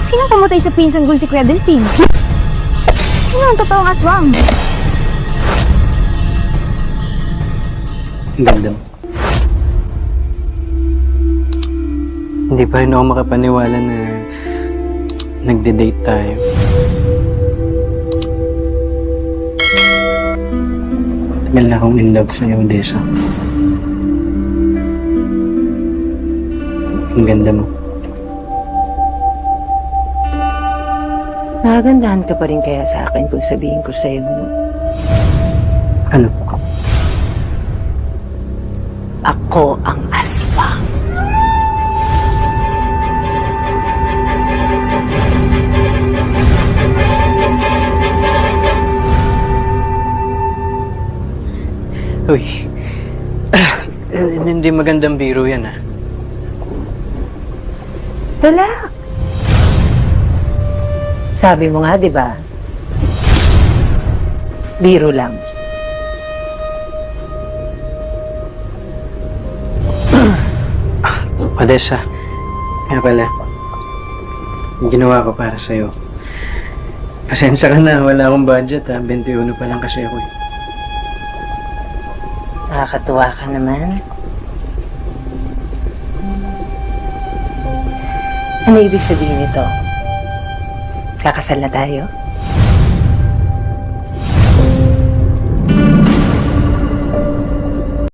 Sino pumatay sa pinsan ko si Kuya Delphine? Sino ang totoong aswang? Ang ganda mo. Hindi pa rin ako makapaniwala na nagde-date tayo. Tagal na akong in love sa'yo, Desa. Ang ganda mo. Nakagandahan ka pa rin kaya sa akin kung sabihin ko sa'yo, Ano? ako ang aswang. Uy. Hindi magandang biro yan, ah. Relax. Sabi mo nga, di ba? Biro lang. Odessa, nga pala, yung ginawa ko para sa'yo. Pasensya ka na, wala akong budget, ha. 21 pa lang kasi ako, eh. Nakakatuwa ka naman. Ano ibig sabihin nito? Kakasal na tayo?